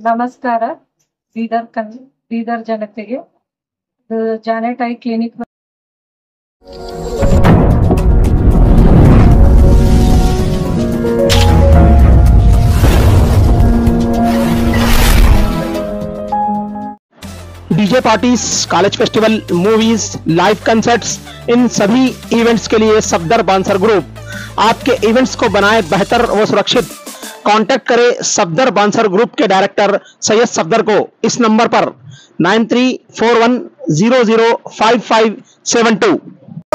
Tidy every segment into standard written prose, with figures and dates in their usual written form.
ನಮಸ್ಕಾರ ಬೀದರ್ ಜನತೆಗೆ. Janet eye clinic DJ parties, college festival, movies, live concerts, इन सभी इवेंट्स के लिए सफदर बांसर ग्रुप आपके इवेंट्स को बनाए बेहतर व सुरक्षित। कांटेक्ट करें सफदर बांसर ग्रुप के डायरेक्टर सैयद सफदर को इस नंबर पर 9341005572।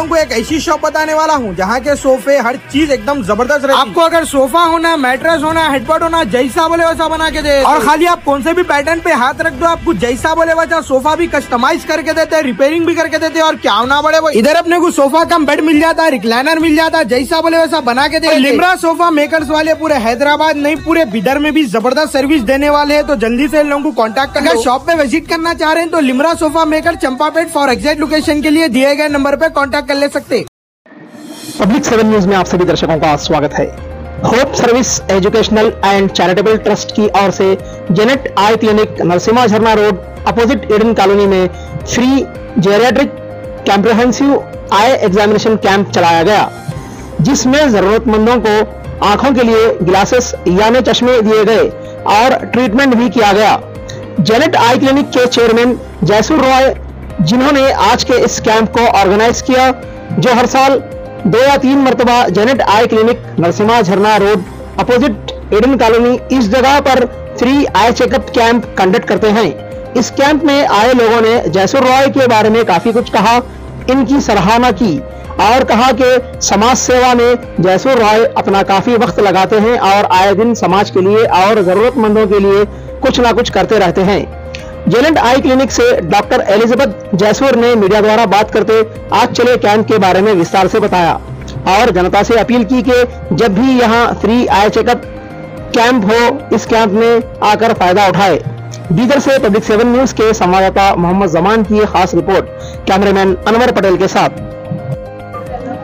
को एक ऐसी शॉप बताने वाला हूँ जहाँ के सोफे हर चीज एकदम जबरदस्त रहती है। आपको अगर सोफा होना, मैट्रेस होना, हेडबोर्ड होना, जैसा बोले वैसा बना के दे। और खाली आप कौन से भी पैटर्न पे हाथ रख दो, आपको जैसा बोले वैसा सोफा भी कस्टमाइज करके देते हैं, रिपेयरिंग भी करके देते हैं। और क्या ना बड़े वो इधर अपने को सोफा कम बेड मिल जाता है, रिक्लाइनर मिल जाता है, जैसा बोले वैसा बना के दे। लिम्रा सोफा मेकर्स वाले पूरे हैदराबाद नहीं पूरे बिदर में भी जबरदस्त सर्विस देने वाले है, तो जल्दी से इन लोगों को कॉन्टैक्ट कर। अगर शॉप पे विजिट करना चाह रहे हैं तो Limra sofa maker Champapet for exact location के लिए दिए गए नंबर पे कॉन्टैक्ट कर ले सकते। पब्लिक 7 न्यूज में आप सभी दर्शकों का स्वागत है। Hope service educational and charitable trust की ओर से जेनेट आई क्लिनिक नरसिम्हा झरना रोड अपोजिट ईडन कॉलोनी में free geriatric comprehensive eye examination camp चलाया गया, जिसमें जरूरतमंदों को आंखों के लिए ग्लासेस यानी चश्मे दिए गए और ट्रीटमेंट भी किया गया। जेनेट आई क्लिनिक के चेयरमैन जयसूर रॉय, जिन्होंने आज के इस कैंप को ऑर्गेनाइज किया, जो हर साल 2 या 3 मरतबा जेनेट आई क्लिनिक नरसिम्हा झरना रोड अपोजिट ईडन कॉलोनी इस जगह पर free eye checkup camp conduct करते हैं। इस कैंप में आए लोगों ने जयसूर रॉय के बारे में काफी कुछ कहा, इनकी सराहना की और कहा कि समाज सेवा में जयसूर रॉय अपना काफी वक्त लगाते हैं और आए दिन समाज के लिए और जरूरतमंदों के लिए कुछ ना कुछ करते रहते हैं। जेनेट आई क्लिनिक से डॉक्टर एलिजाबेथ जयसूर ने मीडिया द्वारा बात करते आज चले कैंप के बारे में विस्तार से बताया और जनता से अपील की कि जब भी यहाँ फ्री आई चेकअप कैंप हो, इस कैंप में आकर फायदा उठाए। बीदर से पब्लिक 7 न्यूज के संवाददाता मोहम्मद जमान की खास रिपोर्ट, कैमरामैन अनवर पटेल के साथ।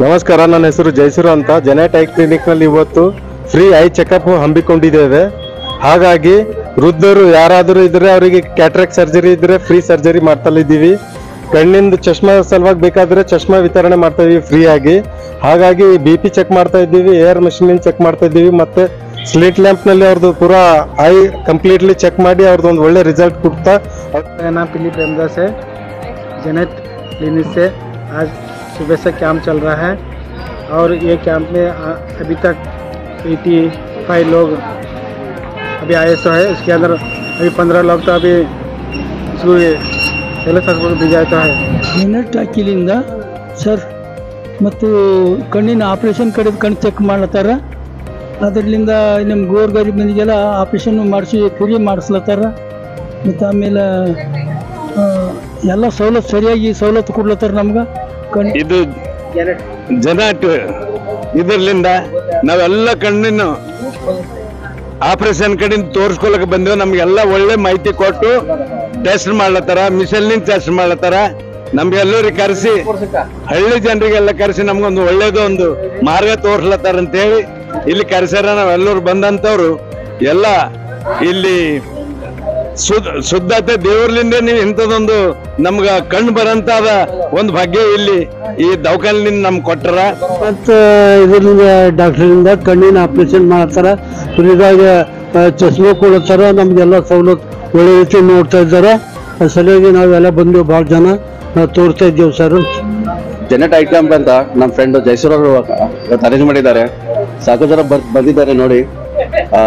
ನಮಸ್ಕಾರ, ನನ್ನ ಹೆಸರು ಜಯಸೂರು ಅಂತ. ಜೆನೆಟ್ ಐ ಕ್ಲಿನಿಕ್ ನಲ್ಲಿ ಇವತ್ತು ಫ್ರೀ ಐ ಚೆಕಪ್ ಹಮ್ಮಿಕೊಂಡಿದ್ದೇವೆ. ಹಾಗಾಗಿ ವೃದ್ಧರು ಯಾರಾದರೂ ಇದ್ರೆ ಅವರಿಗೆ ಕ್ಯಾಟ್ರಾಕ್ಟ್ ಸರ್ಜರಿ ಇದ್ರೆ ಫ್ರೀ ಸರ್ಜರಿ ಮಾಡ್ತಾ ಇದ್ದೀವಿ. ಕಣ್ಣಿಂದ ಚಶ್ಮಾ ಸಲುವಾಗಿ ಬೇಕಾದ್ರೆ ಚಶ್ಮಾ ವಿತರಣೆ ಮಾಡ್ತಾ ಇದೀವಿ ಫ್ರೀ ಆಗಿ. ಹಾಗಾಗಿ BP ಚೆಕ್ ಮಾಡ್ತಾ ಇದ್ದೀವಿ, ಏರ್ ಮಷಿನ್ ಚೆಕ್ ಮಾಡ್ತಾ ಇದ್ದೀವಿ, ಮತ್ತೆ ಸ್ಲಿಟ್ ಲ್ಯಾಂಪ್ ನಲ್ಲಿ ಅವ್ರದ್ದು ಪೂರಾ ಐ ಕಂಪ್ಲೀಟ್ಲಿ ಚೆಕ್ ಮಾಡಿ ಅವ್ರದ್ದು ಒಂದು ಒಳ್ಳೆ ರಿಸಲ್ಟ್ ಕೊಡ್ತಾ। फिलिप रामदास है। जेनेट क्लिनिक से आज सुबह से कैंप चल रहा है और ये कैंप में अभी तक 85 लोग अभी आए सो है। इसके अंदर अभी 15 लोग तो अभी इसको भिजाता है। जेनेट ಹಾಕಿಲಿಂದ ಸರ್ ಮತ್ತು ಕಣ್ಣಿನ ಆಪರೇಷನ್ ಕಡೆ ಕಣ್ಣು ಚೆಕ್ ಮಾಡ್ಲತ್ತಾರ. ಅದರಿಂದ ನಮ್ಮ ಗೋರ್ಗರಿ ಮಂದಿಗೆಲ್ಲ ಆಪರೇಷನ್ ಮಾಡಿಸಿ ಫ್ರೀ ಮಾಡಿಸ್ಲತ್ತಾರ. ಮತ್ತು ಆಮೇಲೆ ಎಲ್ಲ ಸವಲತ್ತು ಸರಿಯಾಗಿ ಸವಲತ್ತು ಕೊಡ್ಲತ್ತಾರ ನಮ್ಗೆ. ಇದು ಜೆನೆಟ್ ಇದರಿಂದ ನಾವೆಲ್ಲ ಕಣ್ಣಿನ ಆಪರೇಷನ್ ಕಡೆಯಿಂದ ತೋರಿಸ್ಕೊಳಕ್ ಬಂದೇವು. ನಮ್ಗೆಲ್ಲ ಒಳ್ಳೆ ಮಾಹಿತಿ ಕೊಟ್ಟು ಟೆಸ್ಟ್ ಮಾಡ್ಲತ್ತಾರ, ಮಿಷನ್ಲಿಂದ ಟೆಸ್ಟ್ ಮಾಡ್ಲತ್ತಾರ. ನಮ್ಗೆಲ್ಲರಿಗೆ ಕರೆಸಿ ಹಳ್ಳಿ ಜನರಿಗೆಲ್ಲ ಕರೆಸಿ ನಮ್ಗೊಂದು ಒಳ್ಳೇದು ಒಂದು ಮಾರ್ಗ ತೋರಿಸ್ಲತ್ತಾರ ಅಂತ ಹೇಳಿ ಇಲ್ಲಿ ಕರೆಸ್ಯಾರ. ನಾವೆಲ್ಲರೂ ಬಂದಂತವ್ರು ಎಲ್ಲ ಇಲ್ಲಿ ಶುದ್ಧತೆ ದೇವ್ರಲಿಂದ ನೀವು ಇಂಥದೊಂದು ನಮ್ಗ ಕಣ್ಣು ಬರಂತಾದ ಒಂದು ಭಾಗ್ಯ ಇಲ್ಲಿ ಈ ದವಾಖಾನಿಂದ ನಮ್ಗೆ ಕೊಟ್ಟರ. ಮತ್ತು ಇದರಿಂದ ಡಾಕ್ಟರಿಂದ ಕಣ್ಣಿನ ಆಪರೇಷನ್ ಮಾಡ್ತಾರ, ಫ್ರೀದಾಗ ಚಶ್ಮಾ ಕೊಡ್ತಾರ, ನಮ್ಗೆಲ್ಲ ಸವಲತ್ತು ಒಳ್ಳೆ ರೀತಿ ನೋಡ್ತಾ ಇದ್ದಾರೆ. ಸರಿಯಾಗಿ ನಾವೆಲ್ಲ ಬಂದೆವು, ಭಾಳ ಜನ ನಾವು ತೋರಿಸ್ತಾ ಇದ್ದೇವೆ ಸರ್. ಜೆನೆಟ್ ಐ ಕ್ಯಾಂಪ್ ಅಂತ ನಮ್ಮ ಫ್ರೆಂಡ್ ಜಯಸೂರ್ ಅವರು ಅರೇಂಜ್ ಮಾಡಿದ್ದಾರೆ. ಸಾಕು ಜನ ಬಂದಿದ್ದಾರೆ ನೋಡಿ.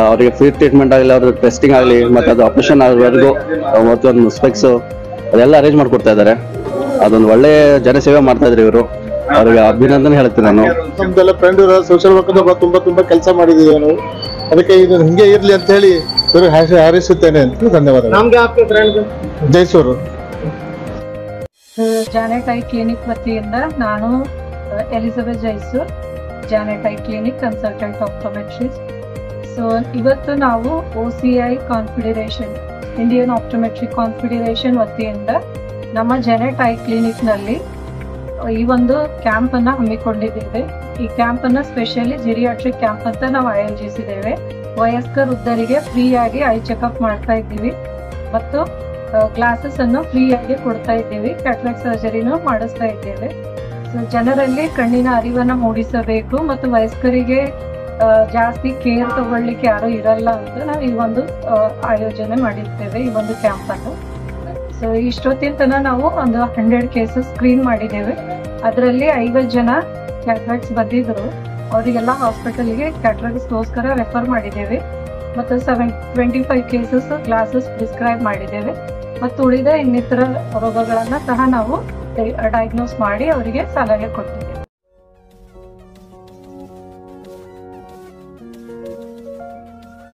ಅವರಿಗೆ ಫ್ರೀ ಟ್ರೀಟ್ಮೆಂಟ್ ಆಗಲಿ, ಅವ್ರ ಟೆಸ್ಟಿಂಗ್ ಆಗಲಿ, ಮತ್ತು ಅದು ಆಪರೇಷನ್ ಆಗೋವರೆಗೂ ಮತ್ತೊಂದು ಸ್ಪೆಕ್ಸು ಅದೆಲ್ಲ ಅರೇಂಜ್ ಮಾಡ್ಕೊಡ್ತಾ ಇದ್ದಾರೆ. ಅದೊಂದು ಒಳ್ಳೆ ಜನಸೇವೆ ಮಾಡ್ತಾ ಇದ್ರು ಇವರು. ಅವ್ರಿಗೆ ಅಭಿನಂದನೆ ಹೇಳ್ತೀನಿ ನಾನು. ನಮ್ದೆಲ್ಲ ಫ್ರೆಂಡ್ ಸೋಷಿಯಲ್ ವರ್ಕ್ ತುಂಬಾ ಕೆಲಸ ಮಾಡಿದೀವಿ ನಾವು. ಅದಕ್ಕೆ ಇದು ಹಿಂಗೆ ಇರ್ಲಿ ಅಂತ ಹೇಳಿ ಹಾರೈಸುತ್ತೇನೆ ಅಂತ. ಧನ್ಯವಾದ. ಜಯಸೂರು. ಜಾನೆಟ್ ಐ ಕ್ಲಿನಿಕ್ ವತಿಯಿಂದ ನಾನು Elizabeth Jayasur, Janet eye clinic consultant optometrist. So ಇವತ್ತು ನಾವು OCI confederation, Indian optometry confederation ವತಿಯಿಂದ ನಮ್ಮ ಜೆನೆಟ್ ಐ ಕ್ಲಿನಿಕ್ ನಲ್ಲಿ ಈ ಒಂದು ಕ್ಯಾಂಪ್ ಅನ್ನ ಹಮ್ಮಿಕೊಂಡಿದ್ದೇವೆ. ಈ ಕ್ಯಾಂಪ್ ಅನ್ನ ಸ್ಪೆಷಲಿ ಜೆರಿಯಾಟ್ರಿಕ್ ಕ್ಯಾಂಪ್ ಅಂತ ನಾವು ಆಯೋಜಿಸಿದ್ದೇವೆ. ವಯಸ್ಕ ವೃದ್ಧರಿಗೆ ಫ್ರೀ ಆಗಿ ಐ ಚೆಕಪ್ ಮಾಡ್ತಾ ಇದ್ದೀವಿ ಮತ್ತು ಗ್ಲಾಸಸ್ ಅನ್ನು ಫ್ರೀ ಆಗಿ ಕೊಡ್ತಾ ಇದ್ದೀವಿ. ಕ್ಯಾಟ್ರಾಕ್ಟ್ ಸರ್ಜರಿನೂ ಮಾಡಿಸ್ತಾ ಇದ್ದೇವೆ. ಸೊ ಜನರಲ್ಲಿ ಕಣ್ಣಿನ ಅರಿವನ್ನ ಮೂಡಿಸಬೇಕು ಮತ್ತು ವಯಸ್ಕರಿಗೆ ಜಾಸ್ತಿ ಕೇರ್ ತಗೊಳ್ಳಿಕ್ಕೆ ಯಾರು ಇರಲ್ಲ ಅಂತ ನಾವು ಈ ಒಂದು ಆಯೋಜನೆ ಮಾಡಿರ್ತೇವೆ, ಈ ಒಂದು ಕ್ಯಾಂಪ್ ಅನ್ನು. ಸೊ ಇಷ್ಟೊತ್ತಿನ ತನಕ ನಾವು ಒಂದು 100 ಕೇಸಸ್ ಸ್ಕ್ರೀನ್ ಮಾಡಿದ್ದೇವೆ. ಅದರಲ್ಲಿ 50 ಜನ ಕ್ಯಾಟ್ರಾಕ್ಟ್ಸ್ ಬಂದಿದ್ರು. ಅವರಿಗೆಲ್ಲ ಹಾಸ್ಪಿಟಲ್ಗೆ ಕ್ಯಾಟ್ರಾಕ್ಟ್ಸ್ಗೋಸ್ಕರ ರೆಫರ್ ಮಾಡಿದ್ದೇವೆ ಮತ್ತು 25 ಕೇಸಸ್ ಗ್ಲಾಸಸ್ ಪ್ರಿಸ್ಕ್ರೈಬ್ ಮಾಡಿದ್ದೇವೆ ಮತ್ತು ಉಳಿದ ಇನ್ನಿತರ ರೋಗಗಳನ್ನ ಸಹ ನಾವು ಡಯಾಗ್ನೋಸ್ ಮಾಡಿ ಅವರಿಗೆ ಸಲಹೆ ಕೊಟ್ಟಿದ್ದೇವೆ.